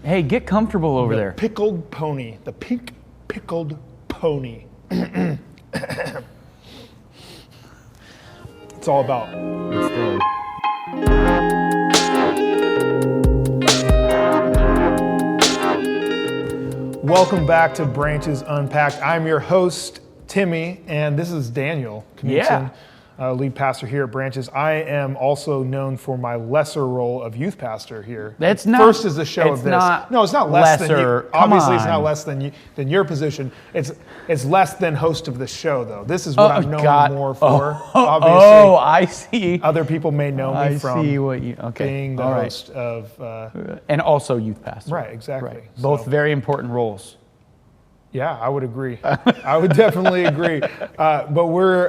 Hey, get comfortable over there. Pickled pony. The pink pickled pony. It's all about. It's good. Welcome back to Branches Unpacked. I'm your host, Timmy, and this is Daniel Knudsen, lead pastor here at Branches. I am also known for my lesser role of youth pastor here. That's not. First is the show of this. No, it's not less than you. Obviously, it's not less than your position. It's less than host of the show, though. This is what I'm known more for. Obviously, I see. Other people may know me from being the host of, and also youth pastor. Right, exactly. Right. Both very important roles. Yeah, I would agree. I would definitely agree. But we're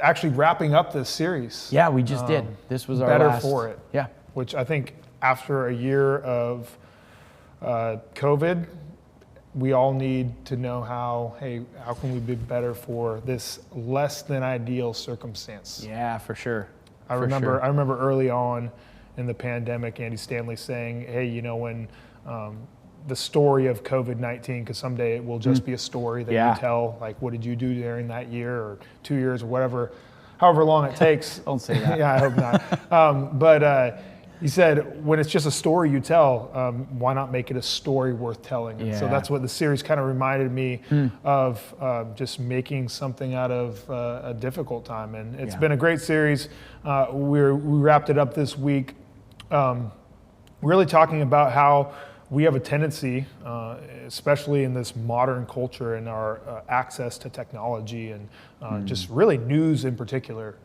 actually wrapping up this series. Yeah, we just did. This was our Better last. for it. Yeah. Which I think after a year of COVID, we all need to know how can we be better for this less than ideal circumstance? Yeah, for sure. I remember early on in the pandemic, Andy Stanley saying, hey, when the story of COVID-19, because someday it will just be a story that you tell, like, what did you do during that year or 2 years or whatever, however long it takes. Don't say that. Yeah, I hope not. But he said, when it's just a story you tell, why not make it a story worth telling? And so that's what the series kind of reminded me of, just making something out of a difficult time. And it's been a great series. We wrapped it up this week, really talking about how we have a tendency, especially in this modern culture and our access to technology and just really news in particular.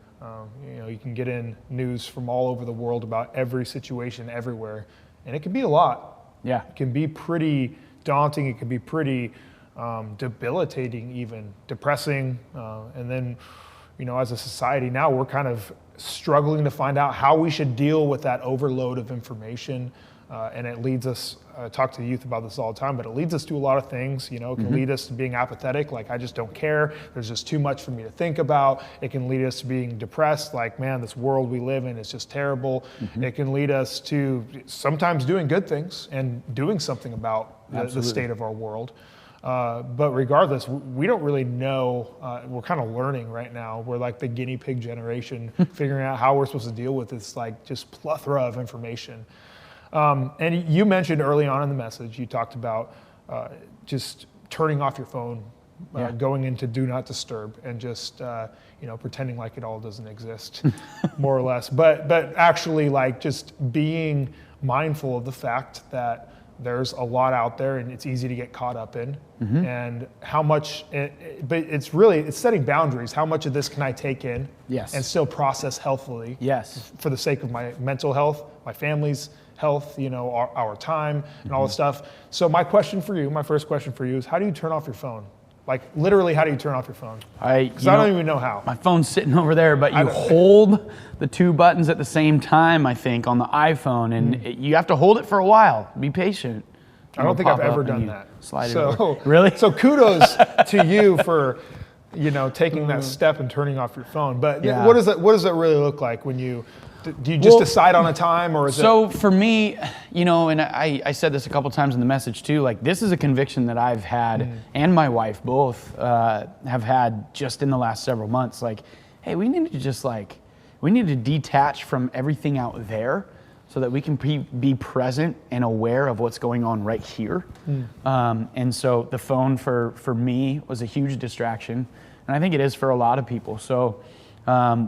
You can get in news from all over the world about every situation everywhere, and it can be a lot. Yeah. It can be pretty daunting. It can be pretty debilitating, even depressing. And then, as a society now, we're kind of struggling to find out how we should deal with that overload of information. And it leads us, I talk to the youth about this all the time, but it leads us to a lot of things. It can lead us to being apathetic, like I just don't care. There's just too much for me to think about. It can lead us to being depressed, like, man, this world we live in is just terrible. It can lead us to sometimes doing good things and doing something about the state of our world. But regardless, we don't really know. We're kind of learning right now. We're like the guinea pig generation, figuring out how we're supposed to deal with this, like, just plethora of information. And you mentioned early on in the message, you talked about just turning off your phone, going into do not disturb, and just pretending like it all doesn't exist, more or less. But actually, like, just being mindful of the fact that there's a lot out there, and it's easy to get caught up in, and how much. But it's setting boundaries. How much of this can I take in, and still process healthfully? Yes. For the sake of my mental health, my family's health, our time and all this stuff. So my first question for you is, how do you turn off your phone? Like, literally, how do you turn off your phone? Because I don't even know how. My phone's sitting over there, but you hold the two buttons at the same time, I think, on the iPhone, and you have to hold it for a while. Be patient. I don't think I've ever done that. Slide it over. Really? So kudos to you for, taking that step and turning off your phone. But what does that really look like when you? Do you just decide on a time, or is it? So for me, and I said this a couple times in the message too, like, this is a conviction that I've had, and my wife both have had just in the last several months. Like, hey, we need to detach from everything out there so that we can be present and aware of what's going on right here. And so the phone for me was a huge distraction, and I think it is for a lot of people. So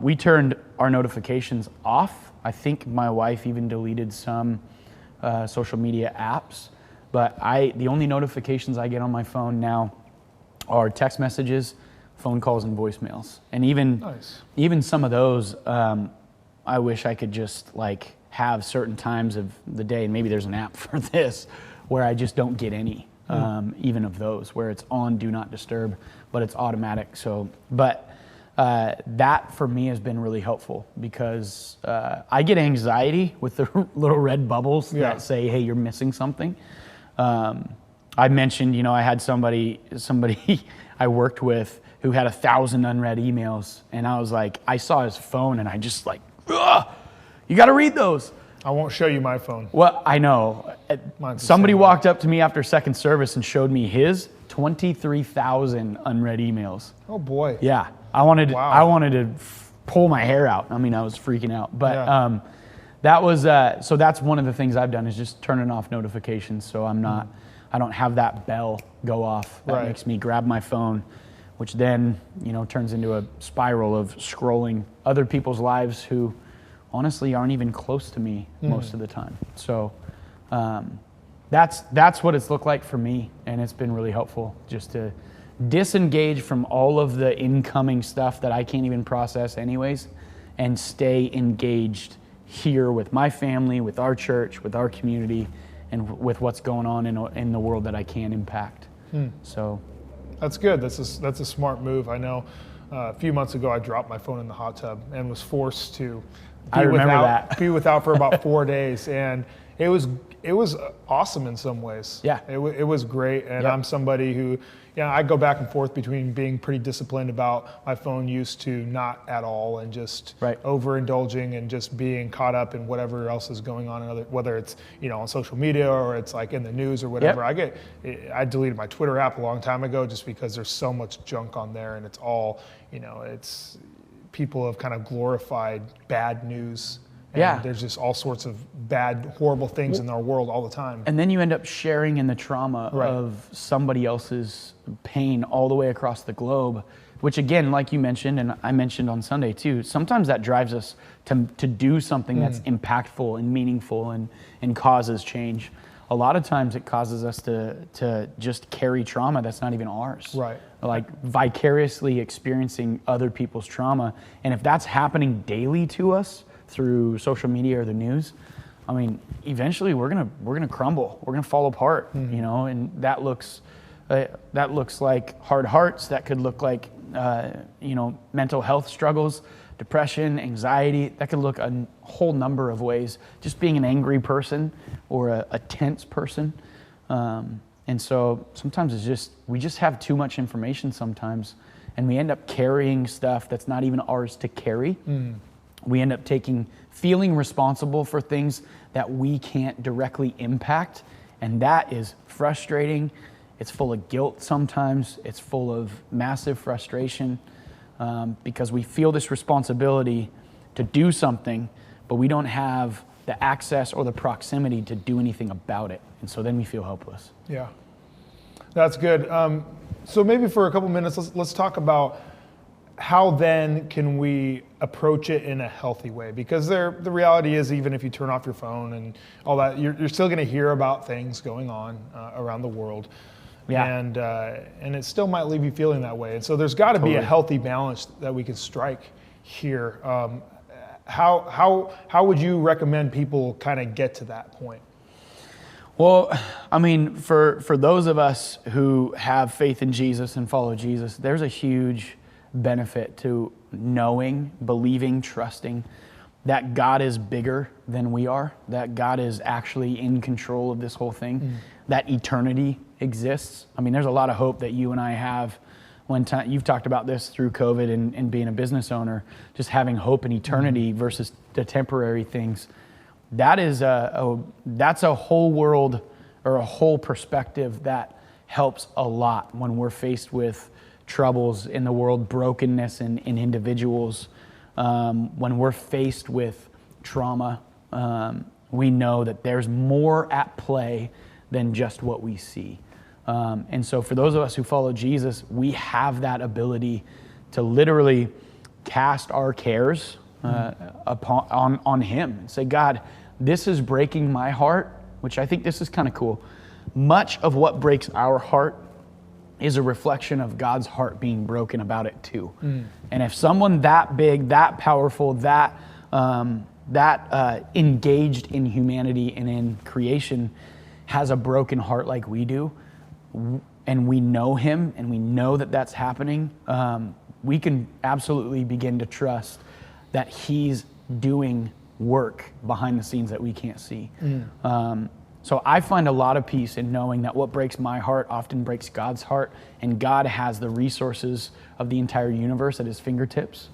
we turned our notifications off. I think my wife even deleted some social media apps, but the only notifications I get on my phone now are text messages, phone calls, and voicemails. And even some of those, I wish I could just have certain times of the day, and maybe there's an app for this, where I just don't get any, even of those, where it's on do not disturb, but it's automatic. So, that for me has been really helpful, because I get anxiety with the little red bubbles that say, hey, you're missing something. I mentioned, I had somebody I worked with who had 1,000 unread emails, and I was like, I saw his phone and I just like, ugh, you got to read those. I won't show you my phone. Well, I know. Mine's the somebody same way. walked up to me after second service and showed me his 23,000 unread emails. Oh boy. Yeah, I wanted to pull my hair out. I mean, I was freaking out. But Yeah. that was so that's one of the things I've done is just turning off notifications, so I don't have that bell go off. That Right. makes me grab my phone, which then turns into a spiral of scrolling other people's lives who honestly aren't even close to me most of the time. So that's what it's looked like for me, and it's been really helpful just to disengage from all of the incoming stuff that I can't even process anyways, and stay engaged here with my family, with our church, with our community, and with what's going on in the world that I can impact. So That's good. That's a smart move. I know a few months ago I dropped my phone in the hot tub and was forced to be without for about 4 days, and it was awesome in some ways. Yeah. It was great, and Yep. I'm somebody who, I go back and forth between being pretty disciplined about my phone use to not at all, and just Right. overindulging and just being caught up in whatever else is going on, whether it's on social media or it's like in the news or whatever. Yep. I deleted my Twitter app a long time ago just because there's so much junk on there, and it's all it's people have kind of glorified bad news. And Yeah. there's just all sorts of bad, horrible things in our world all the time. And then you end up sharing in the trauma Right. of somebody else's pain all the way across the globe, which again, like you mentioned, and I mentioned on Sunday too, sometimes that drives us to do something that's impactful and meaningful and causes change. A lot of times it causes us to just carry trauma that's not even ours. Right. Like vicariously experiencing other people's trauma. And if that's happening daily to us, through social media or the news, I mean, eventually we're gonna crumble. We're gonna fall apart, and that looks like hard hearts. That could look like mental health struggles, depression, anxiety. That could look a whole number of ways. Just being an angry person or a tense person, and so sometimes we just have too much information sometimes, and we end up carrying stuff that's not even ours to carry. We end up feeling responsible for things that we can't directly impact, and that is frustrating. It's full of guilt sometimes. It's full of massive frustration because we feel this responsibility to do something, but we don't have the access or the proximity to do anything about it, and so then we feel helpless. Yeah, that's good. So maybe for a couple minutes, let's talk about how then can we approach it in a healthy way? Because the reality is, even if you turn off your phone and all that, you're still going to hear about things going on around the world. Yeah. And it still might leave you feeling that way. And so there's got to be a healthy balance that we can strike here. How would you recommend people kind of get to that point? Well, I mean, for those of us who have faith in Jesus and follow Jesus, there's a huge benefit to knowing, believing, trusting that God is bigger than we are, that God is actually in control of this whole thing, that eternity exists. I mean, there's a lot of hope that you and I have you've talked about this through COVID and being a business owner, just having hope in eternity versus the temporary things. That's a whole world or a whole perspective that helps a lot when we're faced with troubles in the world, brokenness in individuals. When we're faced with trauma, we know that there's more at play than just what we see. And so for those of us who follow Jesus, we have that ability to literally cast our cares on Him and say, God, this is breaking my heart, which I think this is kind of cool. Much of what breaks our heart is a reflection of God's heart being broken about it too. And if someone that big, that powerful, that engaged in humanity and in creation has a broken heart like we do, and we know Him and we know that that's happening, we can absolutely begin to trust that He's doing work behind the scenes that we can't see. So I find a lot of peace in knowing that what breaks my heart often breaks God's heart, and God has the resources of the entire universe at His fingertips,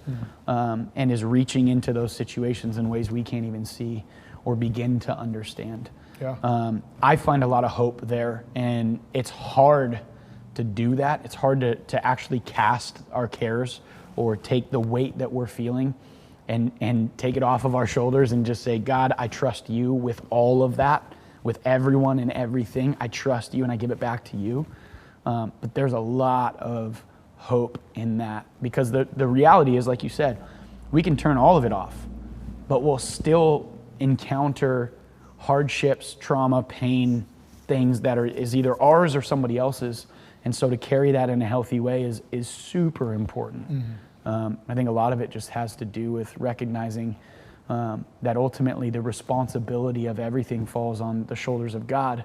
and is reaching into those situations in ways we can't even see or begin to understand. I find a lot of hope there, and it's hard to do that. It's hard to actually cast our cares or take the weight that we're feeling and take it off of our shoulders and just say, God, I trust you with all of that, with everyone and everything. I trust you and I give it back to you. But there's a lot of hope in that, because the reality is, like you said, we can turn all of it off, but we'll still encounter hardships, trauma, pain, things that is either ours or somebody else's. And so to carry that in a healthy way is super important. I think a lot of it just has to do with recognizing that ultimately the responsibility of everything falls on the shoulders of God,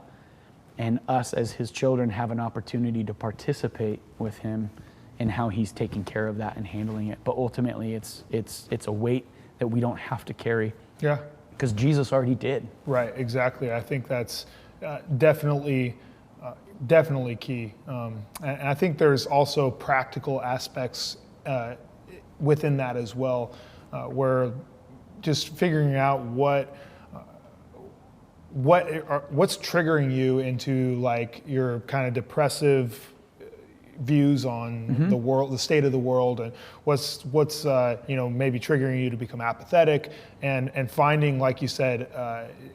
and us as his children have an opportunity to participate with him in how he's taking care of that and handling it. But ultimately it's a weight that we don't have to carry. Yeah. Because Jesus already did. Right, exactly. I think that's definitely key. And I think there's also practical aspects within that as well, where just figuring out what's triggering you into like your kind of depressive views on the world, the state of the world, and what's maybe triggering you to become apathetic, and finding, like you said,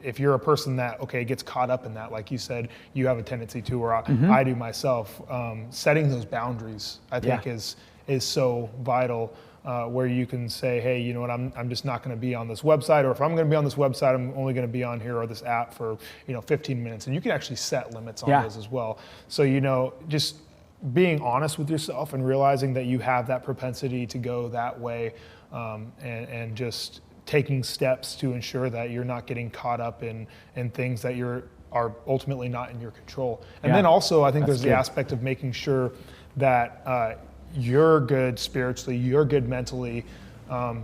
if you're a person that gets caught up in that, like you said, you have a tendency to, or I do myself, setting those boundaries, I think is so vital. Where you can say, hey, you know what, I'm just not going to be on this website, or if I'm going to be on this website, I'm only going to be on here or this app for 15 minutes, and you can actually set limits on those as well. So just being honest with yourself and realizing that you have that propensity to go that way, and just taking steps to ensure that you're not getting caught up in things that are ultimately not in your control. And then also, I think there's the aspect of making sure that you're good spiritually, you're good mentally,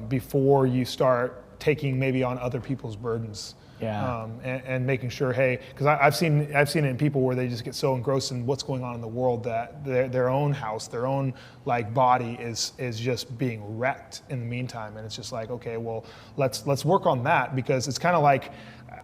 before you start taking maybe on other people's burdens. And making sure, hey, because I've seen it in people where they just get so engrossed in what's going on in the world that their own house, their own body is just being wrecked in the meantime. And it's just like, okay, well, let's work on that, because it's kind of like,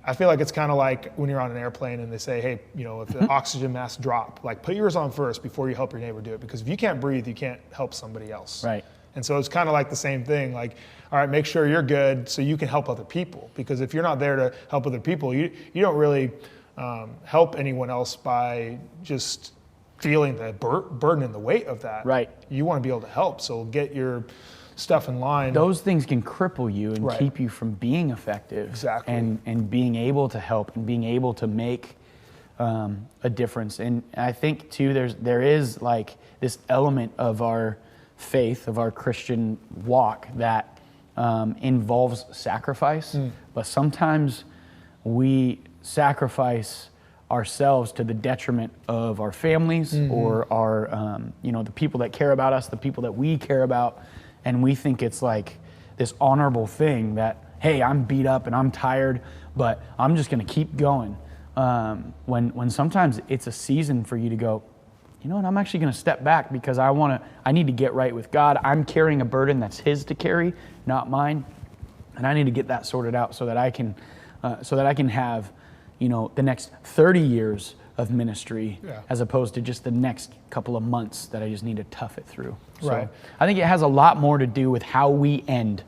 I feel like it's kind of like when you're on an airplane and they say, hey, if the oxygen masks drop, put yours on first before you help your neighbor do it, because if you can't breathe, you can't help somebody else. Right. And so it's kind of like the same thing, all right, make sure you're good so you can help other people, because if you're not there to help other people, you don't really help anyone else by just feeling the burden and the weight of that. Right. You want to be able to help, so get your stuff in line. Those things can cripple you and keep you from being effective. Exactly. And being able to help and being able to make a difference. And I think too, there is this element of our faith, of our Christian walk, that involves sacrifice, but sometimes we sacrifice ourselves to the detriment of our families or our, the people that care about us, the people that we care about, and we think it's like this honorable thing that, hey, I'm beat up and I'm tired, but I'm just going to keep going. When sometimes it's a season for you to go, you know what, I'm actually going to step back, because I need to get right with God. I'm carrying a burden that's his to carry, not mine. And I need to get that sorted out so that I can have, the next 30 years of ministry, as opposed to just the next couple of months that I just need to tough it through. So I think it has a lot more to do with how we end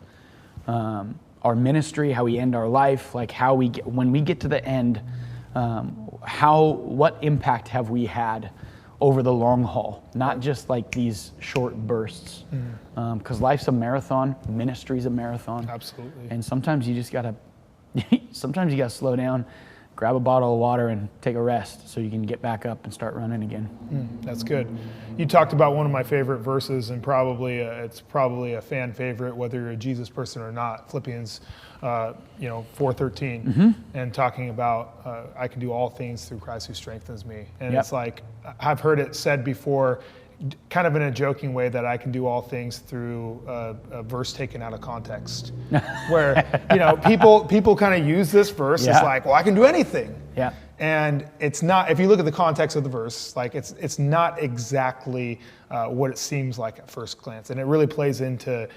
our ministry, how we end our life, when we get to the end, what impact have we had over the long haul, not just these short bursts. Because life's a marathon, ministry's a marathon. Absolutely. And sometimes you just gotta slow down, grab a bottle of water and take a rest so you can get back up and start running again. That's good. You talked about one of my favorite verses, and it's probably a fan favorite, whether you're a Jesus person or not, Philippians 4:13, and talking about I can do all things through Christ who strengthens me. And it's like, I've heard it said before, kind of in a joking way, that I can do all things through a verse taken out of context, where people kind of use this verse as like, well, I can do anything. Yeah. And it's not. If you look at the context of the verse, it's not exactly what it seems like at first glance, and it really plays into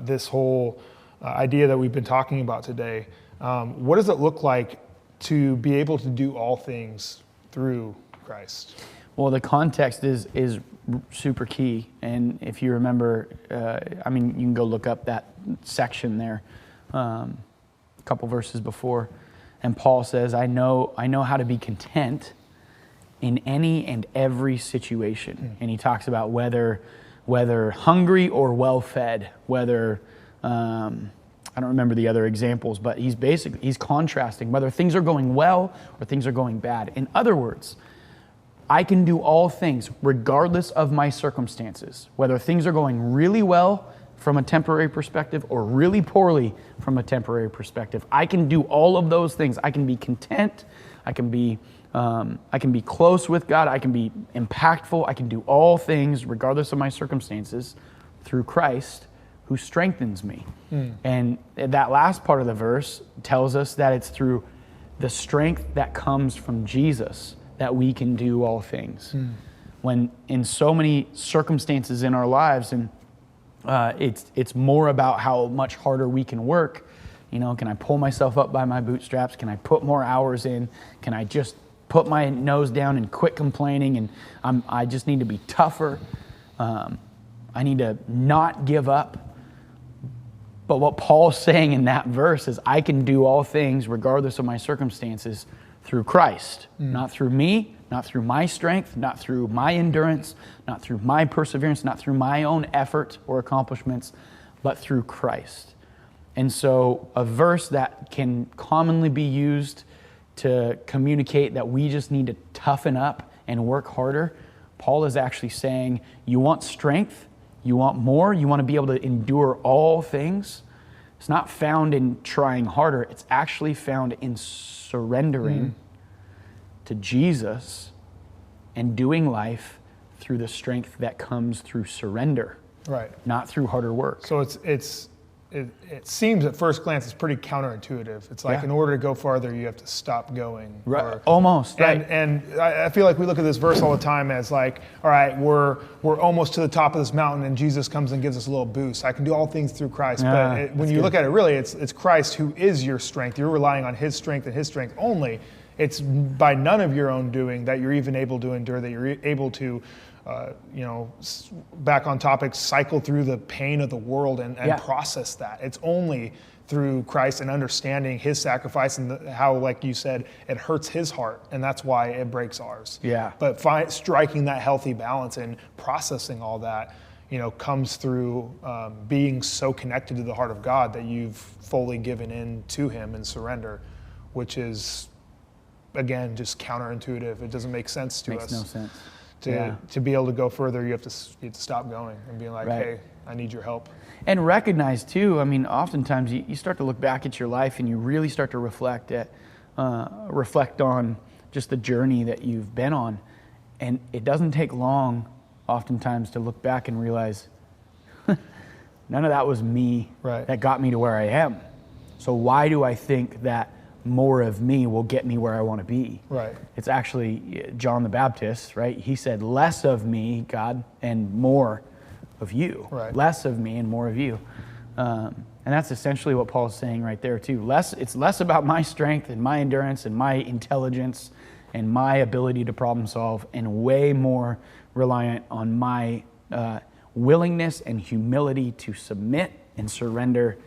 this whole idea that we've been talking about today. What does it look like to be able to do all things through Christ? Well, the context is super key, and if you remember, you can go look up that section there, a couple verses before, and Paul says, "I know how to be content in any and every situation," and he talks about whether hungry or well fed, whether I don't remember the other examples, but he's contrasting whether things are going well or things are going bad. In other words, I can do all things regardless of my circumstances, whether things are going really well from a temporary perspective or really poorly from a temporary perspective. I can do all of those things. I can be content. I can be close with God. I can be impactful. I can do all things regardless of my circumstances through Christ who strengthens me. And that last part of the verse tells us that it's through the strength that comes from Jesus that we can do all things. When in so many circumstances in our lives, and it's more about how much harder we can work. Can I pull myself up by my bootstraps? Can I put more hours in? Can I just put my nose down and quit complaining? And I just need to be tougher. I need to not give up. But what Paul's saying in that verse is I can do all things regardless of my circumstances through Christ, not through me, not through my strength, not through my endurance, not through my perseverance, not through my own effort or accomplishments, but through Christ. And so a verse that can commonly be used to communicate that we just need to toughen up and work harder, Paul is actually saying, you want strength, you want more, you want to be able to endure all things. It's not found in trying harder, it's actually found in surrendering to Jesus and doing life through the strength that comes through surrender, Right. not through harder work. So it seems at first glance it's pretty counterintuitive. It's like in order to go farther, you have to stop going. Right. Almost. Right. And I feel like we look at this verse all the time as like, all right, we're almost to the top of this mountain, and Jesus comes and gives us a little boost. I can do all things through Christ. But when you look at it, really, it's Christ who is your strength. You're relying on His strength and His strength only. It's by none of your own doing that you're even able to endure, that you're able to back on topic, cycle through the pain of the world and process that. It's only through Christ and understanding His sacrifice and how, like you said, it hurts His heart, and that's why it breaks ours. Yeah. But striking that healthy balance and processing all that, comes through being so connected to the heart of God that you've fully given in to Him in surrender, which is, again, just counterintuitive. It doesn't make sense to us. Makes no sense. To be able to go further, you have to stop going and be like, hey, I need your help. And recognize too, oftentimes you start to look back at your life and you really start to reflect on just the journey that you've been on. And it doesn't take long oftentimes to look back and realize none of that was me that got me to where I am. So why do I think that more of me will get me where I want to be? Right. It's actually John the Baptist, right? He said, less of me, God, and more of you. Right. Less of me and more of you. And that's essentially what Paul's saying right there too. It's less about my strength and my endurance and my intelligence and my ability to problem solve, and way more reliant on my willingness and humility to submit and surrender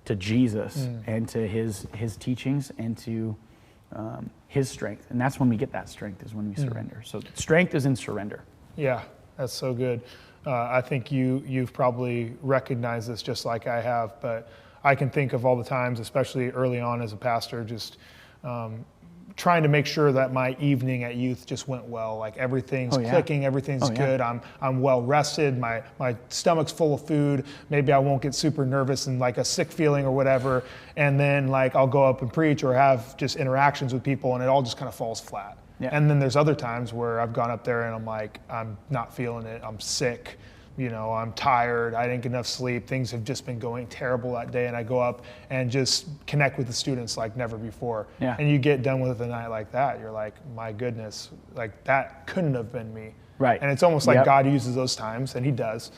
to Jesus and to his teachings and to His strength. And that's when we get that strength, is when we surrender. So strength is in surrender. Yeah, that's so good. I think you've probably recognized this just like I have, but I can think of all the times, especially early on as a pastor, just trying to make sure that my evening at youth just went well. Like everything's clicking, everything's good. I'm well rested. My stomach's full of food. Maybe I won't get super nervous and like a sick feeling or whatever. And then like I'll go up and preach or have just interactions with people, and it all just kind of falls flat. Yeah. And then there's other times where I've gone up there and I'm like, I'm not feeling it. I'm sick. I'm tired, I didn't get enough sleep, things have just been going terrible that day, and I go up and just connect with the students like never before. Yeah. And you get done with a night like that, you're like, my goodness, like that couldn't have been me. Right. And it's almost like God uses those times, and He does,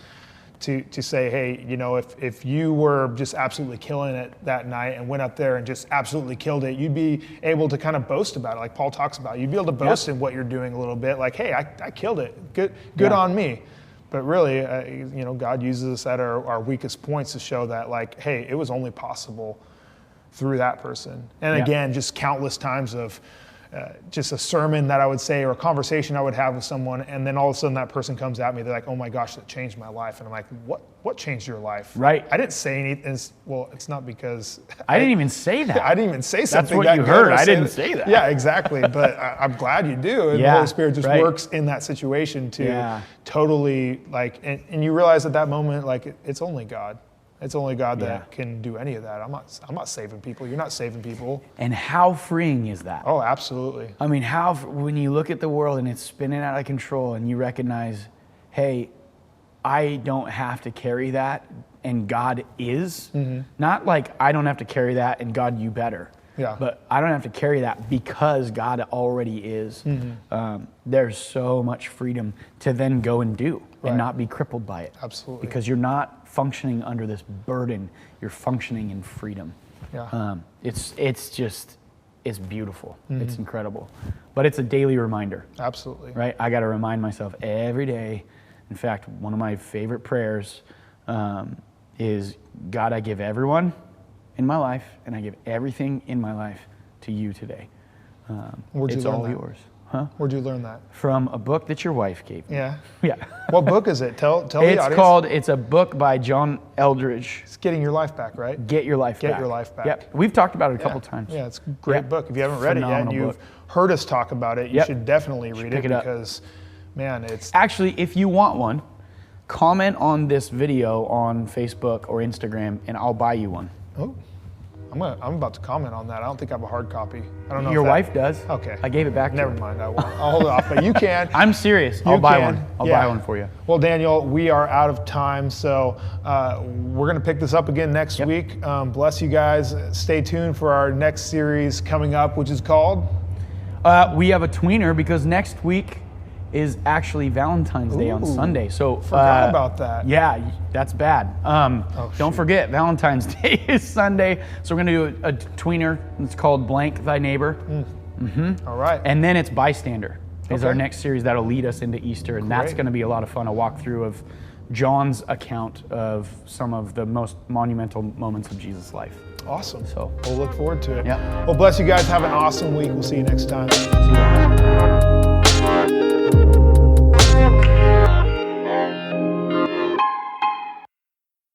to say, hey, you know, if you were just absolutely killing it that night and went up there and just absolutely killed it, you'd be able to kind of boast about it, like Paul talks about. You'd be able to boast in what you're doing a little bit, like, hey, I killed it. Good on me. But really, you know, God uses us at our weakest points to show that, like, hey, it was only possible through that person. And again, just countless times of just a sermon that I would say or a conversation I would have with someone, and then all of a sudden that person comes at me, they're like, oh my gosh, that changed my life. And I'm like, what changed your life? Right. I didn't say anything. Well, it's not because I didn't even say that. I didn't even say something. That's what that you good heard. or I say didn't say that. Yeah, exactly. But I'm glad you do. And the Holy Spirit just works in that situation to totally, like, and you realize at that moment, like, it's only God. It's only God that can do any of that. I'm not saving people. You're not saving people. And how freeing is that? Oh, absolutely. I mean, when you look at the world and it's spinning out of control and you recognize, hey, I don't have to carry that and God is. Not like I don't have to carry that and God, you better. Yeah. But I don't have to carry that because God already is. There's so much freedom to then go and do and not be crippled by it. Absolutely. Because you're not functioning under this burden. You're functioning in freedom. Yeah. It's beautiful. It's incredible. But it's a daily reminder. Absolutely. Right? I got to remind myself every day. In fact, one of my favorite prayers is, God, I give everyone in my life and I give everything in my life to you today. It's all yours. Huh? Where'd you learn that? From a book that your wife gave me. Yeah. Yeah. What book is it? Tell the audience. It's a book by John Eldridge. It's Getting Your Life Back, right? Get Your Life Back. Get Your Life Back. Yep. We've talked about it a couple times. Yeah, it's a great book. If you haven't read it yet and you've book. heard us talk about it, you should definitely read it because, man, it's... Actually, if you want one, comment on this video on Facebook or Instagram and I'll buy you one. Oh. I'm about to comment on that. I don't think I have a hard copy. I don't know. Your wife does. Okay. I gave it back to her. Never mind. I'll hold it off. But you can. I'm serious. I'll buy one. I'll buy one for you. Well, Daniel, we are out of time, so we're going to pick this up again next week. Bless you guys. Stay tuned for our next series coming up, which is called? We have a tweener because next week is actually Valentine's Day on Sunday. So forgot about that. Yeah, that's bad. Don't forget, Valentine's Day is Sunday. So we're gonna do a tweener. It's called Blank Thy Neighbor. All right. And then it's Bystander is our next series that'll lead us into Easter. And that's gonna be a lot of fun, a walkthrough of John's account of some of the most monumental moments of Jesus' life. Awesome. So we'll look forward to it. Yep. Well, bless you guys. Have an awesome week. We'll see you next time. See you later.